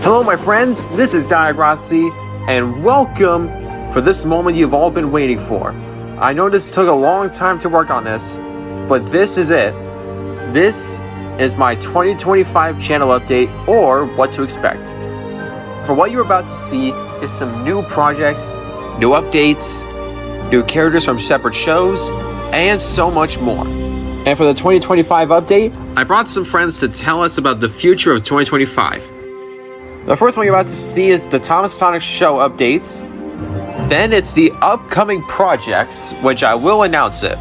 Hello my friends, this is Rossi, and welcome for this moment you've all been waiting for. I know this took a long time to work on this, but this is it. This is my 2025 channel update, or what to expect. For what you're about to see is some new projects, new updates, new characters from separate shows, and so much more. And for the 2025 update, I brought some friends to tell us about the future of 2025. The first one you're about to see is the Thomas Sonic Show updates. Then it's the upcoming projects, which I will announce it.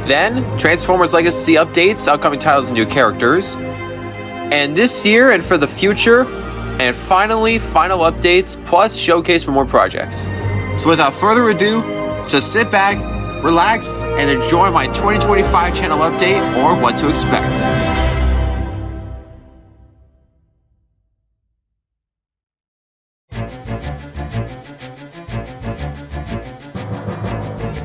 Then Transformers Legacy updates, upcoming titles and new characters. And this year and for the future. And finally, final updates plus showcase for more projects. So without further ado, just sit back, relax, and enjoy my 2025 channel update, or what to expect.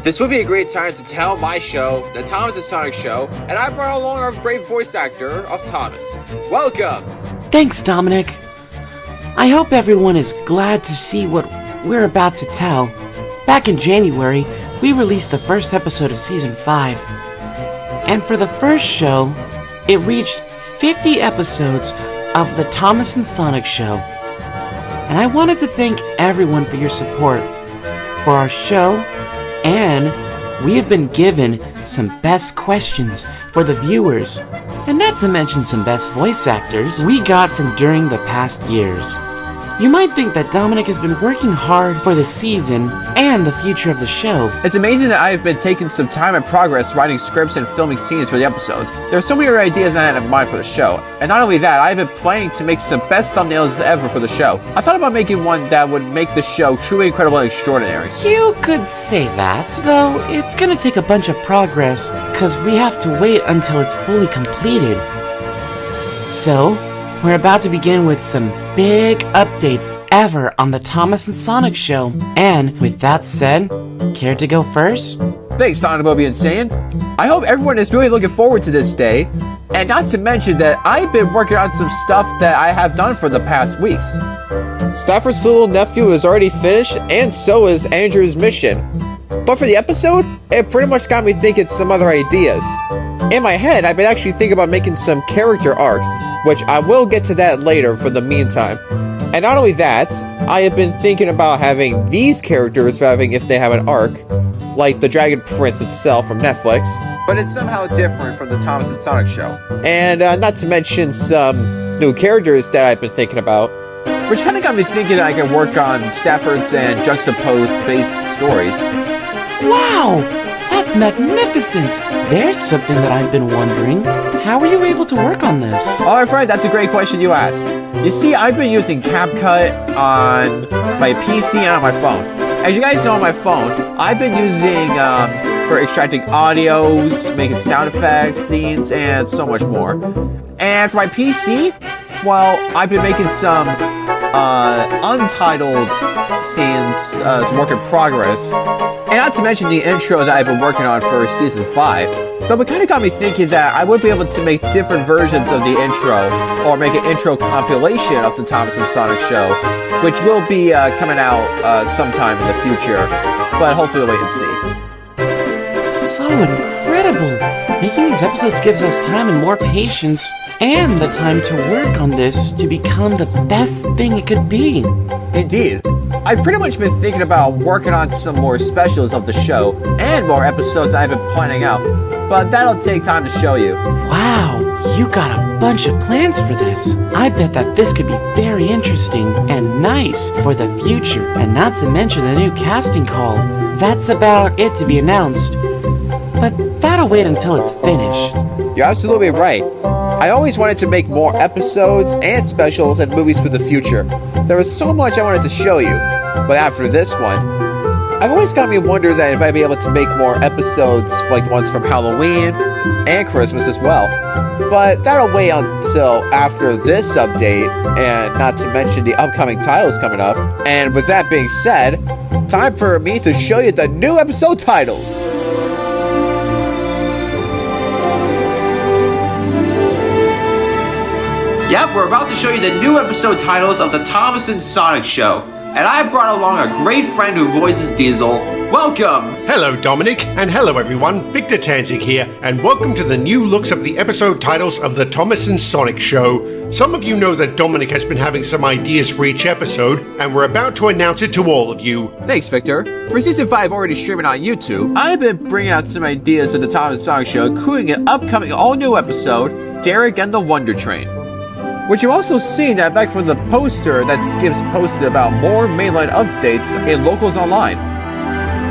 This would be a great time to tell my show, the Thomas and Sonic Show, and I brought along our great voice actor of Thomas. Welcome! Thanks, Dominic. I hope everyone is glad to see what we're about to tell. Back in January, we released the first episode of Season 5. And for the first show, it reached 50 episodes of the Thomas and Sonic Show. And I wanted to thank everyone for your support for our show. And we have been given some best questions for the viewers, and not to mention some best voice actors we got from during the past years. You might think that Dominic has been working hard for the season and the future of the show. It's amazing that I have been taking some time and progress writing scripts and filming scenes for the episodes. There are so many ideas I had in mind for the show, and not only that, I have been planning to make some best thumbnails ever for the show. I thought about making one that would make the show truly incredible and extraordinary. You could say that, though it's gonna take a bunch of progress, cause we have to wait until it's fully completed. So, we're about to begin with some big updates ever on the Thomas and Sonic Show. And with that said, care to go first? Thanks, Sonomobi Insane. I hope everyone is really looking forward to this day. And not to mention that I've been working on some stuff that I have done for the past weeks. Stafford's little nephew is already finished, and so is Andrew's mission. But for the episode, it pretty much got me thinking some other ideas. In my head, I've been actually thinking about making some character arcs, which I will get to that later for the meantime. And not only that, I have been thinking about having these characters if they have an arc, like the Dragon Prince itself from Netflix, but it's somehow different from the Thomas and Sonic Show. And not to mention some new characters that I've been thinking about, which kind of got me thinking I can work on Stafford's and juxtaposed based stories. Wow! That's magnificent! There's something that I've been wondering. How were you able to work on this? Alright, Fred, that's a great question you asked. You see, I've been using CapCut on my PC and on my phone. As you guys know, on my phone, I've been using for extracting audios, making sound effects, scenes, and so much more. And for my PC, well, I've been making some untitled scenes, some work in progress. And not to mention the intro that I've been working on for Season 5. So it kind of got me thinking that I would be able to make different versions of the intro, or make an intro compilation of the Thomas and Sonic Show, which will be coming out sometime in the future, but hopefully we'll wait and see. So incredible! Making these episodes gives us time and more patience, and the time to work on this to become the best thing it could be. Indeed. I've pretty much been thinking about working on some more specials of the show, and more episodes I've been planning out, but that'll take time to show you. Wow, you got a bunch of plans for this. I bet that this could be very interesting and nice for the future, and not to mention the new casting call. That's about it to be announced, but that'll wait until it's finished. You're absolutely right. I always wanted to make more episodes and specials and movies for the future. There was so much I wanted to show you, but after this one, I've always got me wonder that if I'd be able to make more episodes like the ones from Halloween and Christmas as well. But that'll wait until after this update, and not to mention the upcoming titles coming up. And with that being said, time for me to show you the new episode titles. Yep, we're about to show you the new episode titles of the Thomas and Sonic Show. And I brought along a great friend who voices Diesel. Welcome! Hello, Dominic, and hello, everyone. Victor Tanzig here, and welcome to the new looks of the episode titles of the Thomas and Sonic Show. Some of you know that Dominic has been having some ideas for each episode, and we're about to announce it to all of you. Thanks, Victor. For Season 5 already streaming on YouTube, I've been bringing out some ideas of the Thomas and Sonic Show, including an upcoming all-new episode, Derek and the Wonder Train. Which you've also seen that back from the poster that Skips posted about more mainline updates in Locals Online.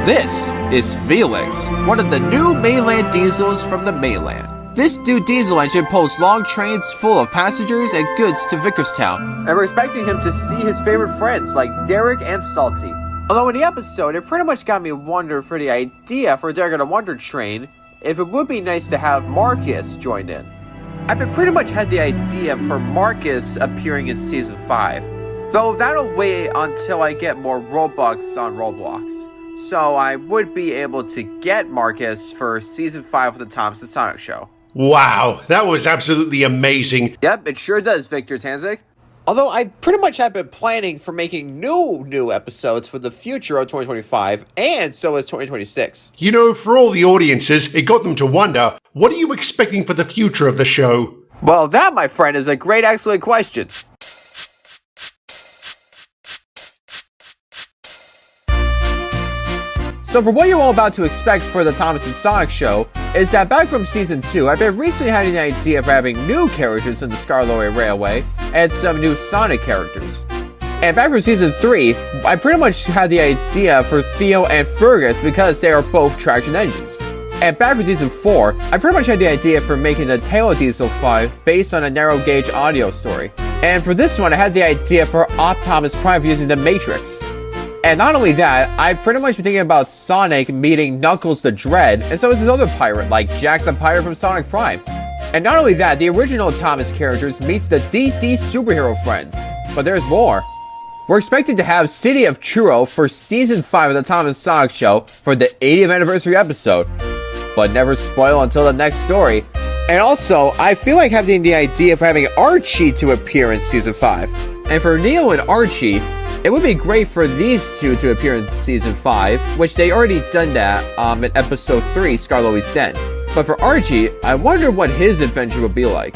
This is Felix, one of the new mainland diesels from the mainland. This new diesel engine pulls long trains full of passengers and goods to Vickerstown, and we're expecting him to see his favorite friends like Derek and Salty. Although in the episode, it pretty much got me wondering for the idea for Derek and the Wonder Train, if it would be nice to have Marcus join in. I've been pretty much had the idea for Marcus appearing in Season 5, though that'll wait until I get more Robux on Roblox. So I would be able to get Marcus for Season 5 of the Thomas and Sonic Show. Wow, that was absolutely amazing. Yep, it sure does, Victor Tanzig. Although I pretty much have been planning for making new episodes for the future of 2025, and so is 2026. You know, for all the audiences, it got them to wonder, what are you expecting for the future of the show? Well, that, my friend, is a great, excellent question. So for what you're all about to expect for the Thomas and Sonic Show, is that back from Season 2, I've been recently having the idea of having new characters in the Scarloy Railway, and some new Sonic characters. And back from Season 3, I pretty much had the idea for Theo and Fergus because they are both traction engines. And back from Season 4, I pretty much had the idea for making the Tail Diesel 5 based on a narrow gauge audio story. And for this one, I had the idea for Optimus Prime using the Matrix. And not only that, I pretty much been thinking about Sonic meeting Knuckles the Dread, and so is another pirate like Jack the Pirate from Sonic Prime. And not only that, the original Thomas characters meets the DC superhero friends. But there's more. We're expected to have City of Churro for Season 5 of the Thomas Sonic Show for the 80th anniversary episode. But never spoil until the next story. And also, I feel like having the idea for having Archie to appear in Season 5. And for Neo and Archie, it would be great for these two to appear in Season 5, which they already done that in Episode 3, Scarlowy's Den. But for Archie, I wonder what his adventure will be like.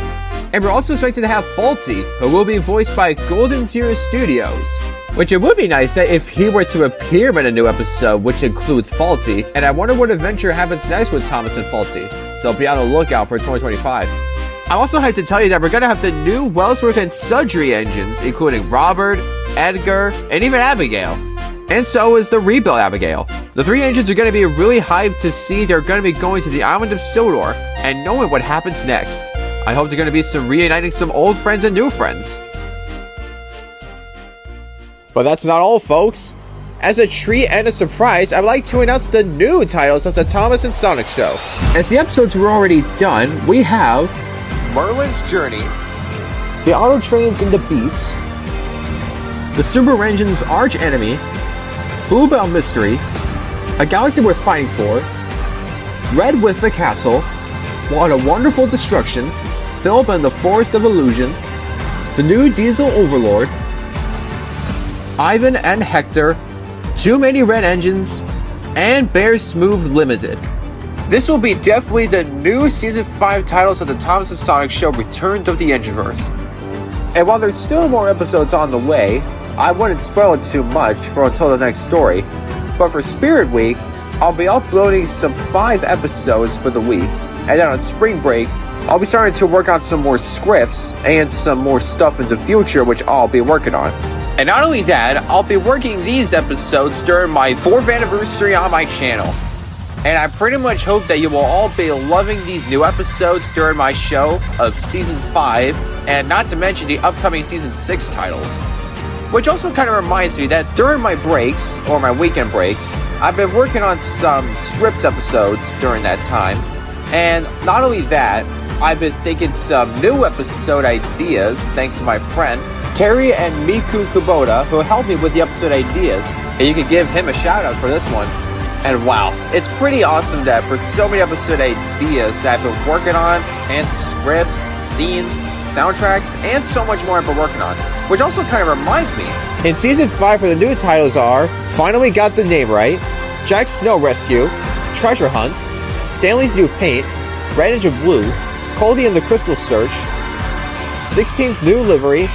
And we're also expected to have Faulty, who will be voiced by Golden Tier Studios. Which it would be nice that if he were to appear in a new episode, which includes Faulty, and I wonder what adventure happens next with Thomas and Faulty. So be on the lookout for 2025. I also have to tell you that we're going to have the new Wellsworth and Sudbury engines, including Robert, Edgar, and even Abigail. And so is the Rebuild Abigail. The three engines are going to be really hyped to see they're going to be going to the island of Sildor and knowing what happens next. I hope they're going to be reuniting some old friends and new friends. But that's not all, folks. As a treat and a surprise, I'd like to announce the new titles of the Thomas and Sonic Show. As the episodes were already done, we have Merlin's Journey, The Auto Trains and the Beasts, The Super Engine's Arch Enemy, Bluebell Mystery, A Galaxy Worth Fighting For, Red with the Castle, What a Wonderful Destruction, Philip and the Forest of Illusion, The New Diesel Overlord, Ivan and Hector, Too Many Red Engines, and Bear Smooth Limited. This will be definitely the new Season 5 titles of the Thomas and Sonic Show Return of the Engineverse. And while there's still more episodes on the way, I wouldn't spoil it too much for until the next story. But for Spirit Week, I'll be uploading some 5 episodes for the week. And then on spring break, I'll be starting to work on some more scripts and some more stuff in the future which I'll be working on. And not only that, I'll be working these episodes during my 4th anniversary on my channel. And I pretty much hope that you will all be loving these new episodes during my show of Season 5, and not to mention the upcoming Season 6 titles. Which also kind of reminds me that during my breaks, or my weekend breaks, I've been working on some script episodes during that time. And not only that, I've been thinking some new episode ideas thanks to my friend Terry and Miku Kubota, who helped me with the episode ideas, and you can give him a shout out for this one. And wow, it's pretty awesome that for so many episode ideas that I've been working on, and some scripts, scenes, soundtracks, and so much more I've been working on. Which also kind of reminds me. In Season 5 for the new titles are Finally Got the Name Right, Jack's Snow Rescue, Treasure Hunt, Stanley's New Paint, Red Ninja Blues, Coldy and the Crystal Search, 16's New Livery,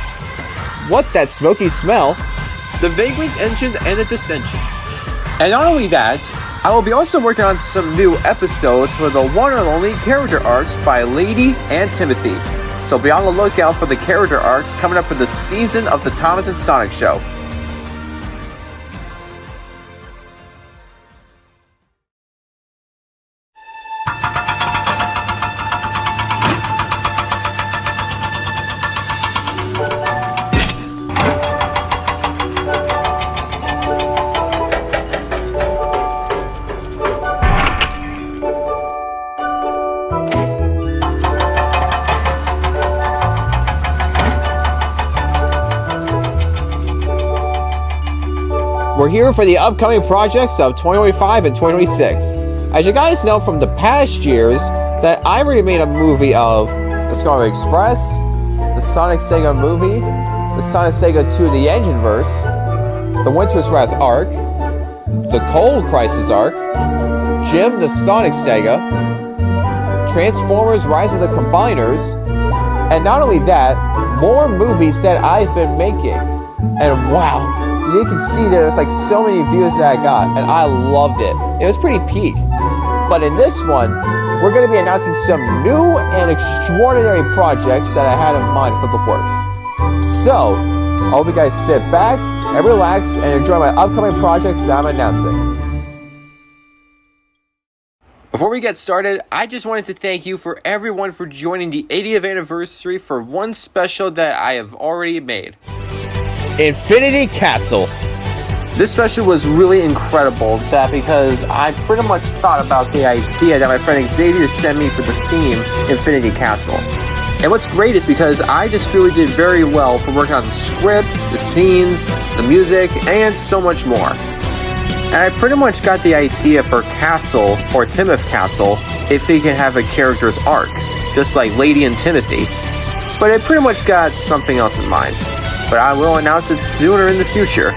What's That Smoky Smell, The Vagrant Engine and the Dissensions. And not only that, I will be also working on some new episodes for the one and only character arcs by Lady and Timothy. So be on the lookout for the character arcs coming up for the season of the Thomas and Sonic Show. We're here for the upcoming projects of 2025 and 2026. As you guys know from the past years, that I already made a movie of the Scarlet Express, the Sonic Sega movie, the Sonic Sega 2 The Engine Verse, the Winter's Wrath arc, the Cold Crisis arc, Jim the Sonic Sega, Transformers Rise of the Combiners, and not only that, more movies that I've been making. And wow, you can see there's like so many views that I got, and I loved it. It was pretty peak. But in this one, we're going to be announcing some new and extraordinary projects that I had in mind for the works. So, I hope you guys sit back and relax and enjoy my upcoming projects that I'm announcing. Before we get started, I just wanted to thank you for everyone for joining the 80th anniversary for one special that I have already made. Infinity Castle. This special was really incredible because I pretty much thought about the idea that my friend Xavier sent me for the theme Infinity Castle. And what's great is because I just really did very well for working on the script, the scenes, the music, and so much more. And I pretty much got the idea for Castle, or Timoth Castle, if he can have a character's arc, just like Lady and Timothy. But I pretty much got something else in mind. But I will announce it sooner in the future.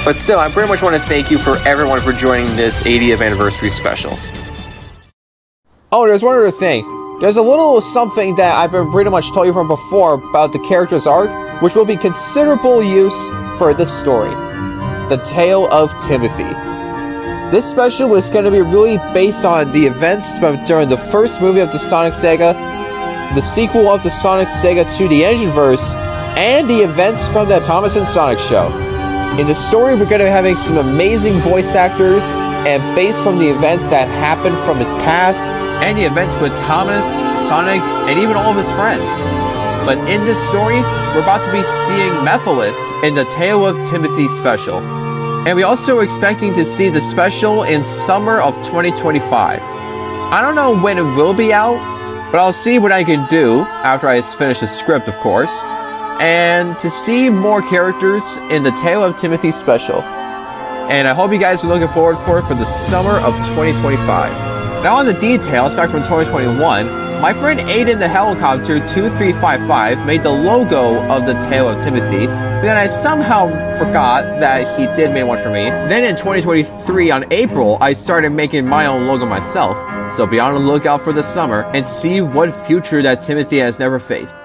But still, I pretty much want to thank you for everyone for joining this 80th anniversary special. Oh, there's one other thing. There's a little something that I've been pretty much told you from before about the character's arc, which will be considerable use for this story. The Tale of Timothy. This special is going to be really based on the events from during the first movie of the Sonic Saga, the sequel of the Sonic Saga 2 The Engine Verse, and the events from the Thomas and Sonic show. In the story, we're going to be having some amazing voice actors, and based from the events that happened from his past, and the events with Thomas, Sonic, and even all of his friends. But in this story, we're about to be seeing Mephiles in the Tale of Timothy special. And we also are expecting to see the special in summer of 2025. I don't know when it will be out, but I'll see what I can do after I finish the script, of course. And to see more characters in the Tale of Timothy special. And I hope you guys are looking forward for the summer of 2025. Now on the details back from 2021, my friend Aiden the Helicopter 2355 made the logo of the Tale of Timothy, but then I somehow forgot that he did make one for me. Then in 2023 on April, I started making my own logo myself, so be on the lookout for the summer and see what future that Timothy has never faced.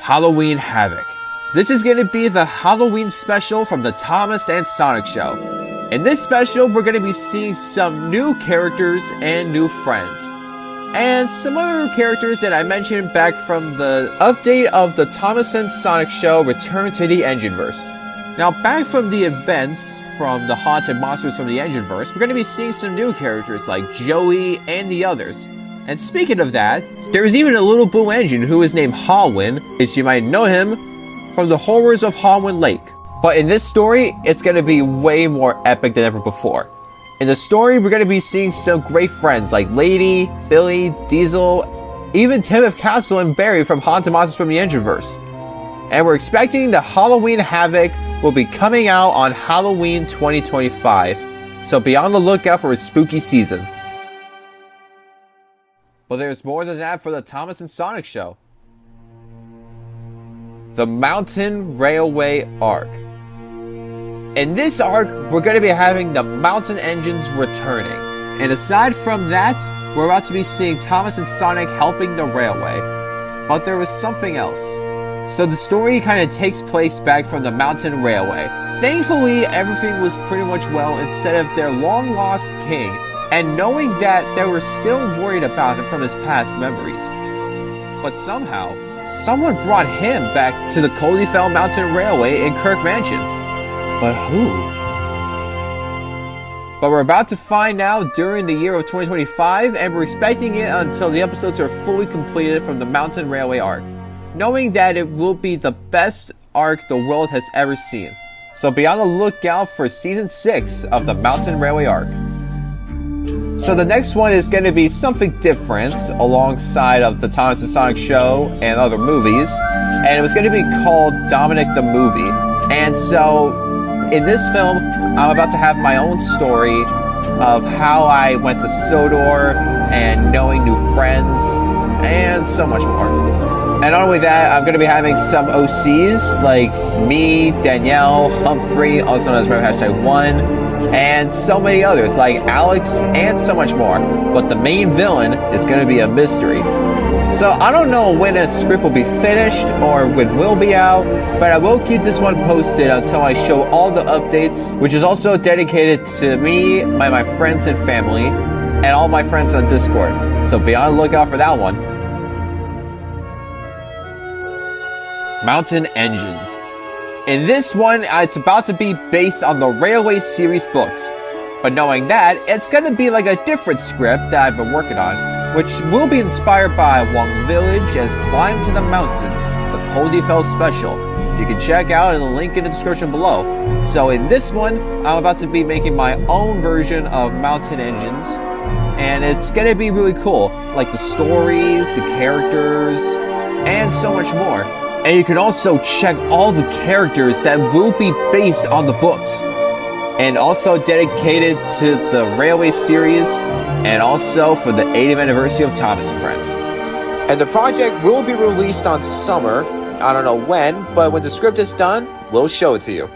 Halloween Havoc. This is going to be the Halloween special from the Thomas and Sonic show. In this special, we're going to be seeing some new characters and new friends. And some other characters that I mentioned back from the update of the Thomas and Sonic show Return to the Engineverse. Now, back from the events from the Haunted Monsters from the Engineverse, we're going to be seeing some new characters like Joey and the others. And speaking of that, there's even a little blue engine who is named Hallwyn, as you might know him from the horrors of Hallwyn Lake. But in this story, it's going to be way more epic than ever before. In the story, we're going to be seeing some great friends like Lady, Billy, Diesel, even Timoth Castle and Barry from Haunted Monsters from the Engineverse. And we're expecting the Halloween Havoc will be coming out on Halloween 2025. So be on the lookout for a spooky season. But there's more than that for the Thomas and Sonic show. The Mountain Railway Arc. In this arc, we're going to be having the mountain engines returning. And aside from that, we're about to be seeing Thomas and Sonic helping the railway. But there was something else. So the story kind of takes place back from the mountain railway. Thankfully, everything was pretty much well instead of their long-lost king, and knowing that they were still worried about him from his past memories. But somehow, someone brought him back to the Coldefell Mountain Railway in Kirk Mansion. But who? But we're about to find out during the year of 2025, and we're expecting it until the episodes are fully completed from the Mountain Railway arc, knowing that it will be the best arc the world has ever seen. So be on the lookout for Season 6 of the Mountain Railway arc. So the next one is going to be something different alongside of the Thomas and Sonic show and other movies, and it was going to be called Dominic the Movie. And so in this film, I'm about to have my own story of how I went to Sodor and knowing new friends and so much more. And not only that, I'm going to be having some OCs like me, Danielle, Humphrey, also known as #1, and so many others like Alex and so much more. But the main villain is going to be a mystery. So I don't know when a script will be finished or when it will be out, but I will keep this one posted until I show all the updates, which is also dedicated to me and my friends and family, and all my friends on Discord. So be on the lookout for that one. Mountain Engines. In this one, it's about to be based on the Railway series books. But knowing that, it's going to be like a different script that I've been working on, which will be inspired by Wong Village as Climb to the Mountains, the Coldefell special. You can check out in the link in the description below. So in this one, I'm about to be making my own version of Mountain Engines, and it's going to be really cool. Like the stories, the characters, and so much more. And you can also check all the characters that will be based on the books. And also dedicated to the Railway series, and also for the 80th anniversary of Thomas and Friends. And the project will be released on summer. I don't know when, but when the script is done, we'll show it to you.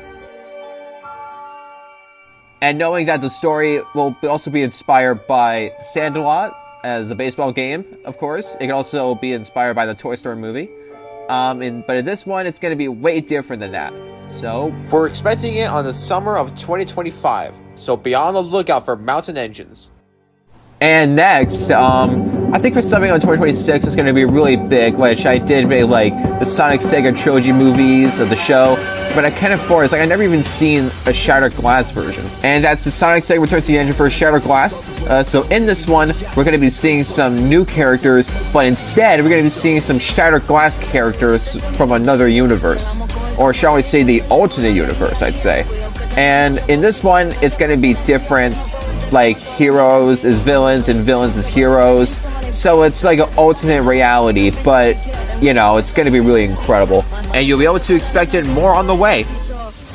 And knowing that the story will also be inspired by Sandlot as the baseball game, of course. It can also be inspired by the Toy Story movie. But in this one, it's going to be way different than that. So, we're expecting it on the summer of 2025. So be on the lookout for Mountain Engines. And next, I think for something on 2026 is going to be really big, which I did make like the Sonic Sega Trilogy movies of the show, but I can't afford it. It's like I've never even seen a Shattered Glass version. And that's the Sonic Sega Returns to the Engine for Shattered Glass. So in this one, we're going to be seeing some new characters, but instead we're going to be seeing some Shattered Glass characters from another universe. Or shall we say the alternate universe, I'd say. And in this one, it's going to be different. Like heroes as villains and villains as heroes. So it's like an alternate reality, but you know, it's going to be really incredible. And you'll be able to expect it more on the way.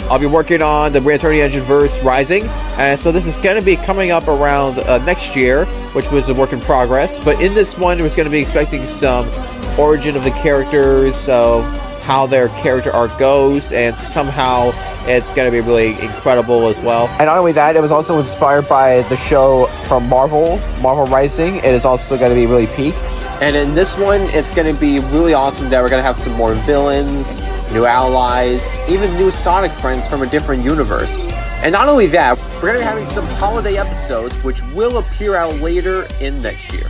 I'll be working on the Return to the Engine verse Rising, and so this is going to be coming up around next year, which was a work in progress. But in this one, we're going to be expecting some origin of the characters, of how their character arc goes, and somehow it's going to be really incredible as well. And not only that, it was also inspired by the show from Marvel Rising. It is also going to be really peak. And in this one, it's going to be really awesome that we're going to have some more villains, new allies, even new Sonic friends from a different universe. And not only that, we're going to be having some holiday episodes which will appear out later in next year.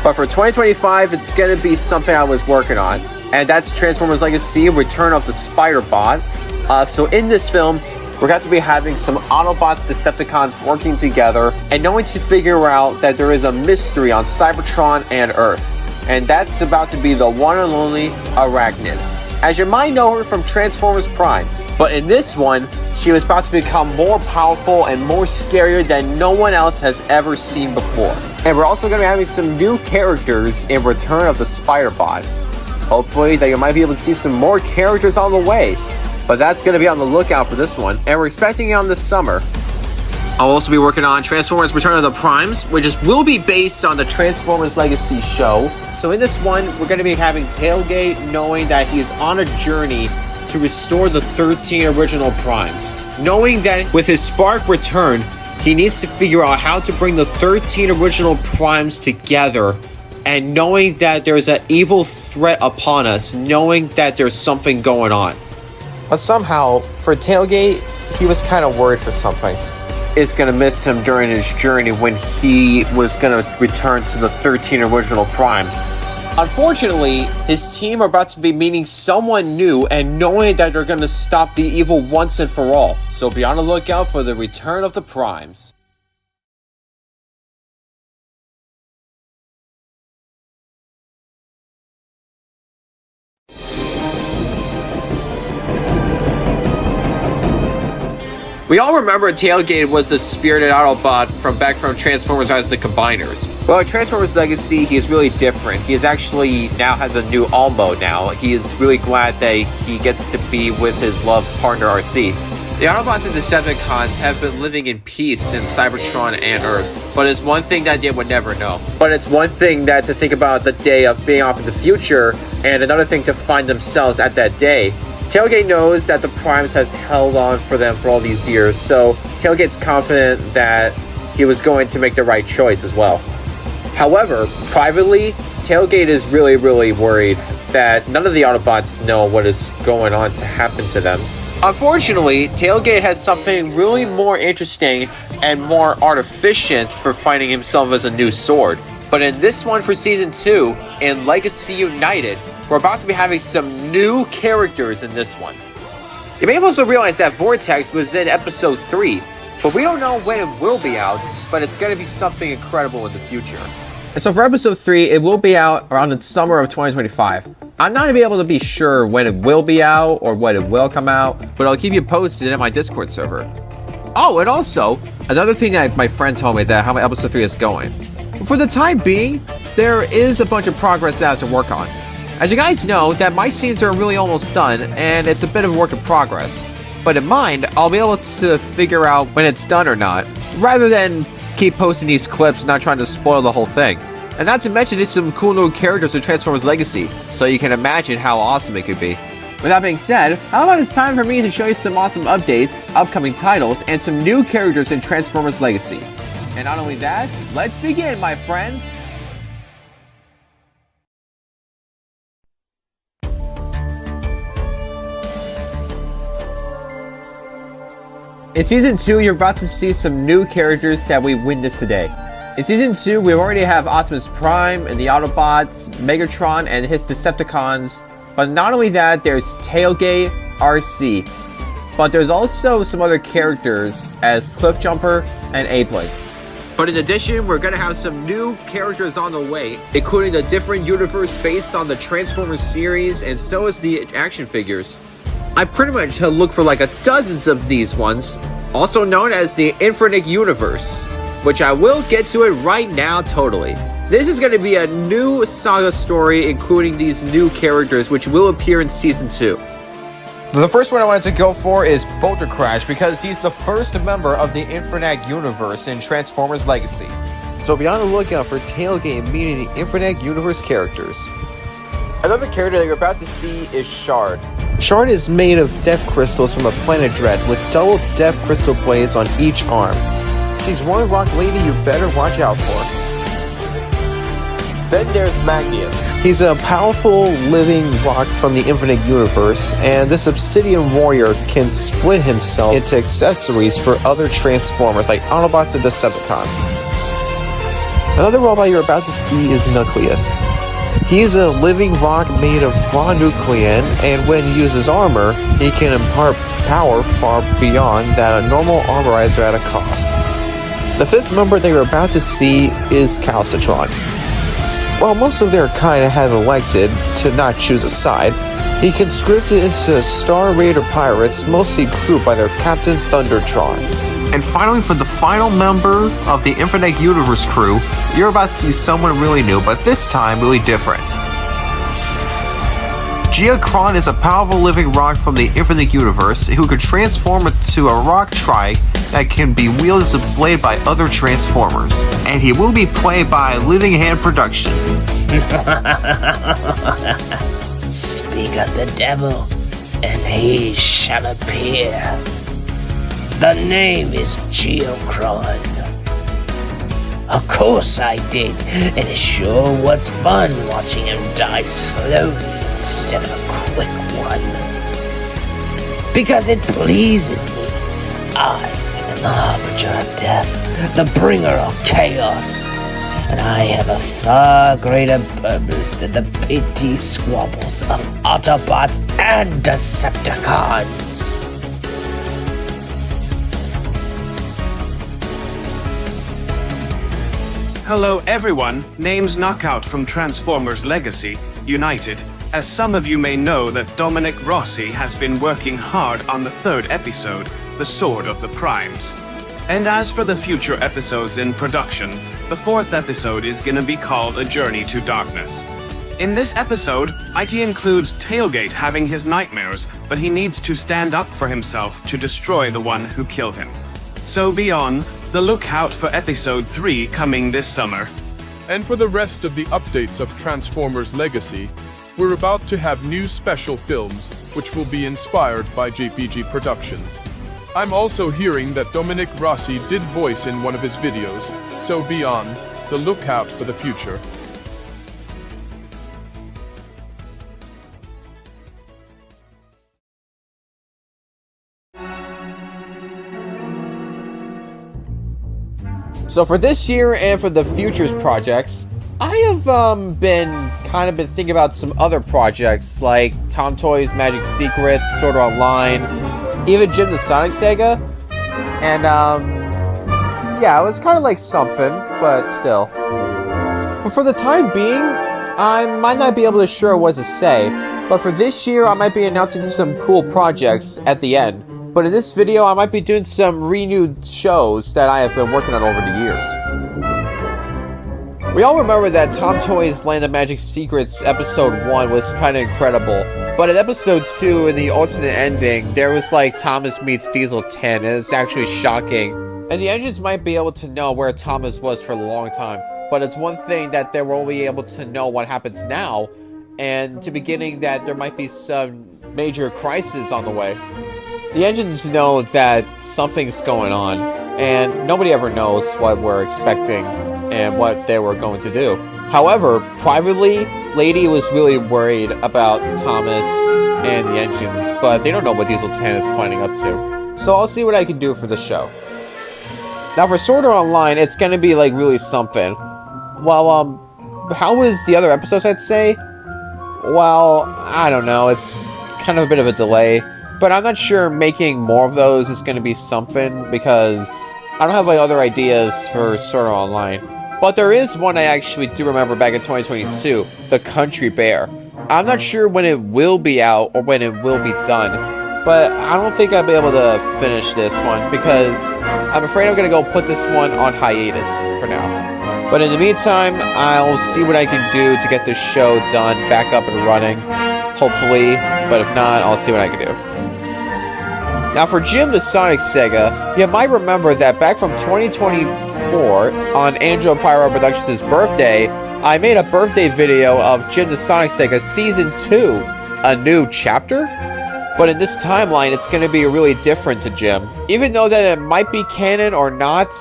But for 2025, it's going to be something I was working on. And that's Transformers Legacy, Return of the Spider-Bot. So in this film, we're going to be having some Autobots, Decepticons working together and knowing to figure out that there is a mystery on Cybertron and Earth. And that's about to be the one and only Arachnid. As you might know her from Transformers Prime. But in this one, she was about to become more powerful and more scarier than no one else has ever seen before. And we're also going to be having some new characters in Return of the Spider-Bot. Hopefully that you might be able to see some more characters on the way. But that's going to be on the lookout for this one. And we're expecting it on this summer. I'll also be working on Transformers Return of the Primes, which will be based on the Transformers Legacy show. So in this one, we're going to be having Tailgate knowing that he's on a journey to restore the 13 original Primes. Knowing that with his spark return, he needs to figure out how to bring the 13 original Primes together, and knowing that there's an evil threat upon us, knowing that there's something going on. But somehow, for Tailgate, he was kind of worried for something. Is going to miss him during his journey when he was going to return to the 13 original Primes. Unfortunately, his team are about to be meeting someone new and knowing that they're going to stop the evil once and for all. So be on the lookout for the return of the Primes. We all remember Tailgate was the spirited Autobot from Transformers as the Combiners. Well, in Transformers Legacy, he is really different. He is actually now has a new Almo now. He is really glad that he gets to be with his love partner RC. The Autobots and Decepticons have been living in peace in Cybertron and Earth, but it's one thing that they would never know. But it's one thing that to think about the day of being off in the future, and another thing to find themselves at that day. Tailgate knows that the Primes has held on for them for all these years, so Tailgate's confident that he was going to make the right choice as well. However, privately, Tailgate is really worried that none of the Autobots know what is going on to happen to them. Unfortunately, Tailgate has something really more interesting and more artificient for finding himself as a new sword. But in this one for Season 2, in Legacy United, we're about to be having some new characters in this one. You may have also realized that Vortex was in Episode 3, but we don't know when it will be out, but it's going to be something incredible in the future. And so for Episode 3, it will be out around the summer of 2025. I'm not going to be able to be sure when it will be out or when it will come out, but I'll keep you posted in my Discord server. Oh, and also, another thing that my friend told me that how my Episode 3 is going. For the time being, there is a bunch of progress out to work on. As you guys know, that my scenes are really almost done, and it's a bit of a work in progress. But in mind, I'll be able to figure out when it's done or not, rather than keep posting these clips not trying to spoil the whole thing. And not to mention, there's some cool new characters in Transformers Legacy, so you can imagine how awesome it could be. With that being said, how about it's time for me to show you some awesome updates, upcoming titles, and some new characters in Transformers Legacy. And not only that, let's begin, my friends! In Season 2, you're about to see some new characters that we witnessed today. In Season 2, we already have Optimus Prime and the Autobots, Megatron and his Decepticons, but not only that, there's Tailgate, RC, but there's also some other characters as Cliffjumper and Ape-Link. But in addition, we're gonna have some new characters on the way, including a different universe based on the Transformers series, and so is the action figures. I pretty much look for like dozens of these ones, also known as the Infinite Universe, which I will get to it right now totally. This is going to be a new saga story including these new characters which will appear in Season 2. The first one I wanted to go for is Boulder Crash because he's the first member of the Infinite Universe in Transformers Legacy. So be on the lookout for Tailgate meeting the Infinite Universe characters. Another character that you're about to see is Shard. Shard is made of death crystals from the planet Dread with double death crystal blades on each arm. She's one rock lady you better watch out for. Then there's Magnius. He's a powerful living rock from the Infinite Universe, and this Obsidian Warrior can split himself into accessories for other Transformers like Autobots and Decepticons. Another robot you're about to see is Nucleus. He's a living rock made of raw nuclein, and when he uses armor, he can impart power far beyond that a normal armorizer at a cost. The fifth member that you're about to see is Calcitron. While most of their kind have elected to not choose a side, he conscripted into Star Raider pirates, mostly crewed by their Captain Thundertron. And finally, for the final member of the Infinite Universe crew, you're about to see someone really new, but this time really different. Geocron is a powerful living rock from the Infinite Universe who could transform into a rock trike that can be wielded as a blade by other Transformers, and he will be played by Living Hand Production. Speak of the devil, and he shall appear. The name is Geocron. Of course I did, and it sure was fun watching him die slowly instead of a quick one. Because it pleases me. I am the harbinger of death, the bringer of chaos, and I have a far greater purpose than the petty squabbles of Autobots and Decepticons. Hello everyone, name's Knockout from Transformers Legacy, United. As some of you may know that Dominic Rossi has been working hard on the third episode, The Sword of the Primes. And as for the future episodes in production, the fourth episode is gonna be called A Journey to Darkness. In this episode, IT includes Tailgate having his nightmares, but he needs to stand up for himself to destroy the one who killed him. So be on the lookout for episode 3 coming this summer. And for the rest of the updates of Transformers Legacy, we're about to have new special films, which will be inspired by JPG Productions. I'm also hearing that Dominic Rossi did voice in one of his videos, so be on the lookout for the future. So for this year and for the futures projects, I have been thinking about some other projects like Tom Toy's Magic Secrets, Sword Art Online, even Jim the Sonic Saga, and yeah, it was kind of like something, but still. But for the time being, I might not be able to sure what to say, but for this year I might be announcing some cool projects at the end. But in this video, I might be doing some renewed shows that I have been working on over the years. We all remember that Tom Toy's Land of Magic Secrets Episode 1 was kind of incredible. But in Episode 2, in the alternate ending, there was like Thomas meets Diesel 10, and it's actually shocking. And the engines might be able to know where Thomas was for a long time. But it's one thing that they will be able to know what happens now, and to beginning that there might be some major crisis on the way. The engines know that something's going on, and nobody ever knows what we're expecting and what they were going to do. However, privately, Lady was really worried about Thomas and the engines, but they don't know what Diesel 10 is planning up to. So I'll see what I can do for the show. Now for Sword Art Online, it's gonna be like really something. Well, how was the other episodes, I'd say? Well, I don't know, it's kind of a bit of a delay. But I'm not sure making more of those is going to be something, because I don't have like other ideas for Sword Art Online. But there is one I actually do remember back in 2022, The Country Bear. I'm not sure when it will be out or when it will be done, but I don't think I'll be able to finish this one, because I'm afraid I'm going to go put this one on hiatus for now. But in the meantime, I'll see what I can do to get this show done, back up and running, hopefully, but if not, I'll see what I can do. Now for Jim the Sonic Saga, you might remember that back from 2024, on Andrew Pyro Productions' birthday, I made a birthday video of Jim the Sonic Saga Season 2, a new chapter? But in this timeline, it's going to be really different to Jim. Even though that it might be canon or not,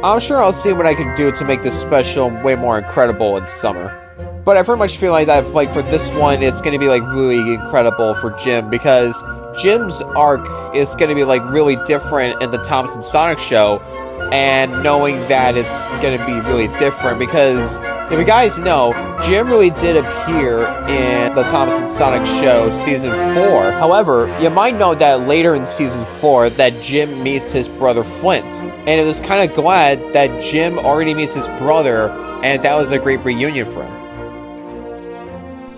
I'm sure I'll see what I can do to make this special way more incredible in summer. But I very much feel like that, like for this one, it's going to be like really incredible for Jim, because Jim's arc is going to be like really different in the Thomas and Sonic show, and knowing that it's going to be really different, because if you guys know, Jim really did appear in the Thomas and Sonic show Season 4. However, you might know that later in Season 4 that Jim meets his brother Flint, and it was kind of glad that Jim already meets his brother, and that was a great reunion for him.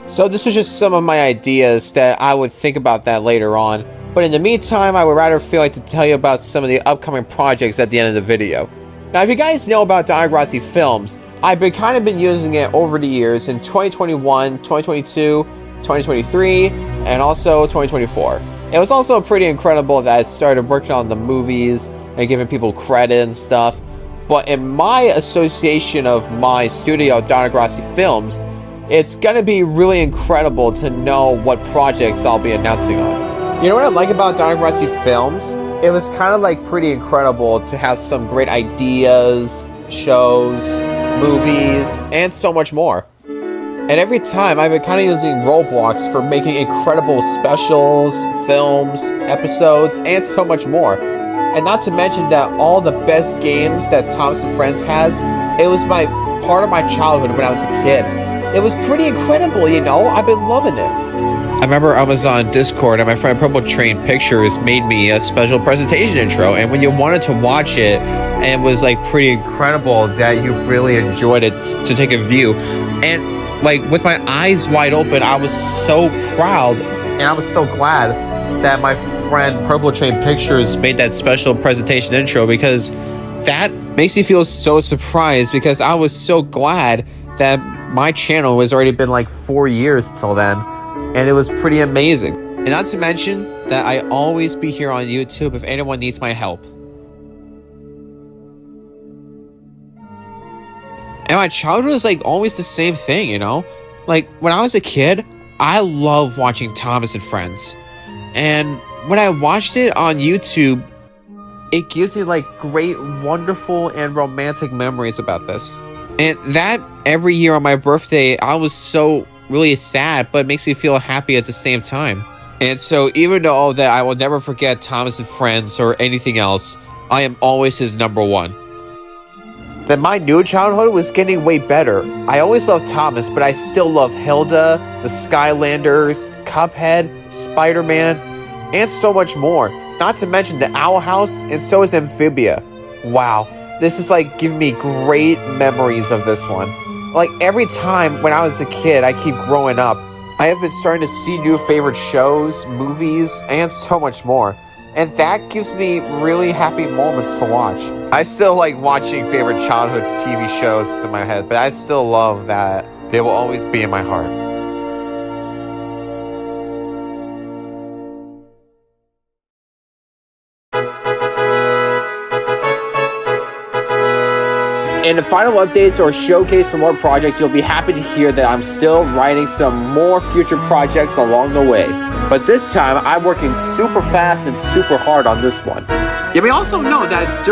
So this was just some of my ideas that I would think about that later on. But in the meantime, I would rather feel like to tell you about some of the upcoming projects at the end of the video. Now, if you guys know about Diagrossi Films, I've been using it over the years in 2021, 2022, 2023, and also 2024. It was also pretty incredible that I started working on the movies and giving people credit and stuff. But in my association of my studio, Donna Grassi Films, it's gonna be really incredible to know what projects I'll be announcing on. You know what I like about Donna Grassi Films? It was kind of like pretty incredible to have some great ideas, shows, movies, and so much more. And every time I've been kind of using Roblox for making incredible specials, films, episodes, and so much more. And not to mention that all the best games that Thomas and Friends has, it was part of my childhood when I was a kid. It was pretty incredible, you know? I've been loving it. I remember I was on Discord and my friend Purple Train Pictures made me a special presentation intro, and when you wanted to watch it, it was like pretty incredible that you really enjoyed it to take a view. And like with my eyes wide open, I was so proud and I was so glad that my friend Purple Train Pictures made that special presentation intro, because that makes me feel so surprised, because I was so glad that my channel has already been like 4 years till then, and it was pretty amazing. And not to mention that I always be here on YouTube if anyone needs my help. And my childhood was like always the same thing, you know? Like when I was a kid, I loved watching Thomas and Friends. And when I watched it on YouTube, it gives me like great, wonderful, and romantic memories about this. And that every year on my birthday, I was so really sad, but it makes me feel happy at the same time. And so even though that I will never forget Thomas and Friends or anything else, I am always his number one. Then my new childhood was getting way better. I always loved Thomas, but I still love Hilda, the Skylanders, Cuphead, Spider-Man, and so much more. Not to mention the Owl House, and so is Amphibia. Wow, this is like giving me great memories of this one. Like every time when I was a kid, I keep growing up. I have been starting to see new favorite shows, movies, and so much more. And that gives me really happy moments to watch. I still like watching favorite childhood TV shows in my head, but I still love that they will always be in my heart. In the final updates or showcase for more projects, you'll be happy to hear that I'm still writing some more future projects along the way. But this time, I'm working super fast and super hard on this one. You may also know that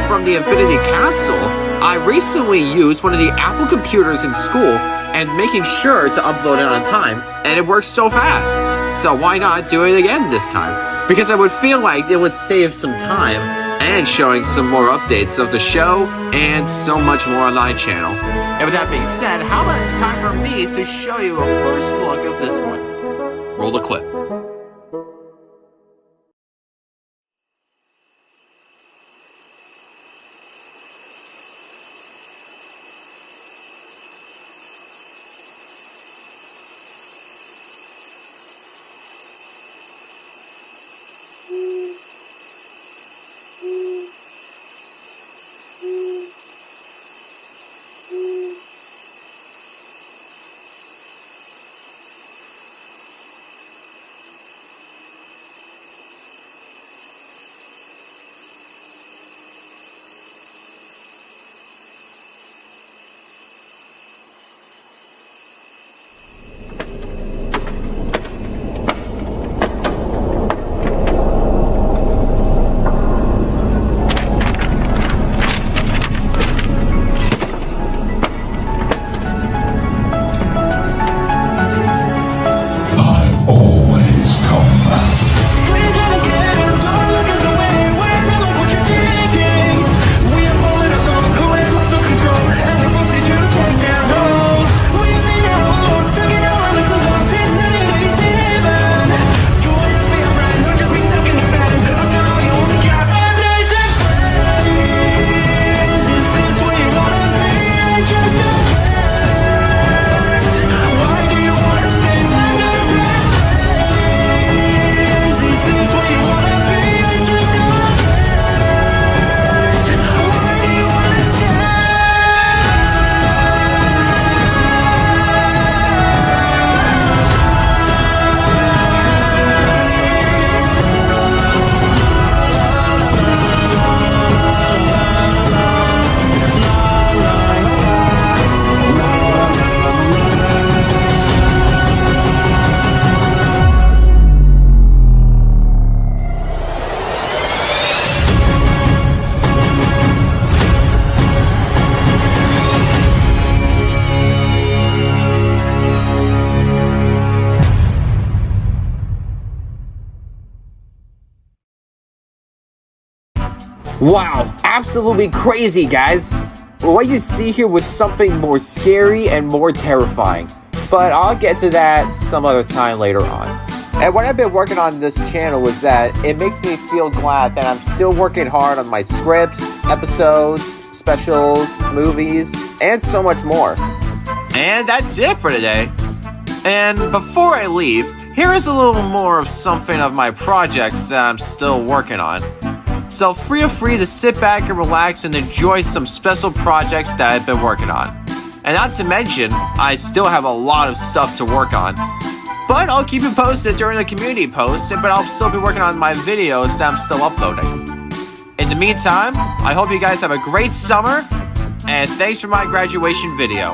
from the Infinity Castle, I recently used one of the Apple computers in school and making sure to upload it on time, and it works so fast. So why not do it again this time? Because I would feel like it would save some time and showing some more updates of the show and so much more on my channel. And with that being said, how about it's time for me to show you a first look of this one. Roll the clip. Wow, absolutely crazy, guys. What you see here was something more scary and more terrifying. But I'll get to that some other time later on. And what I've been working on this channel is that it makes me feel glad that I'm still working hard on my scripts, episodes, specials, movies, and so much more. And that's it for today. And before I leave, here is a little more of something of my projects that I'm still working on. So feel free to sit back and relax and enjoy some special projects that I've been working on. And not to mention, I still have a lot of stuff to work on. But I'll keep you posted during the community posts, but I'll still be working on my videos that I'm still uploading. In the meantime, I hope you guys have a great summer, and thanks for my graduation video.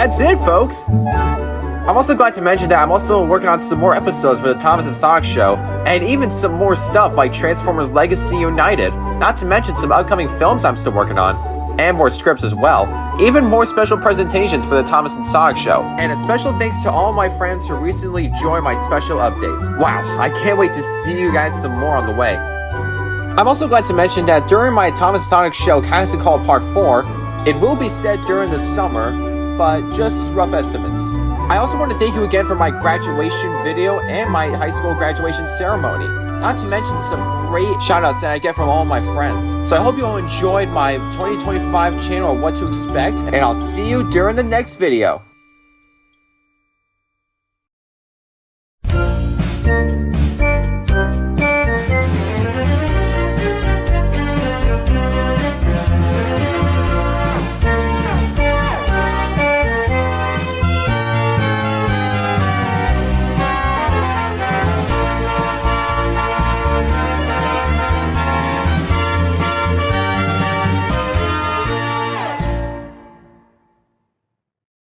that's it, folks. I'm also glad to mention that I'm also working on some more episodes for the Thomas and Sonic Show, and even some more stuff like Transformers Legacy United, not to mention some upcoming films I'm still working on, and more scripts as well, even more special presentations for the Thomas and Sonic Show, and a special thanks to all my friends who recently joined my special update. Wow, I can't wait to see you guys some more on the way. I'm also glad to mention that during my Thomas and Sonic Show Casting Call Part 4, it will be set during the summer, but just rough estimates. I also want to thank you again for my graduation video and my high school graduation ceremony. Not to mention some great shoutouts that I get from all my friends. So I hope you all enjoyed my 2025 channel or what to expect, and I'll see you during the next video.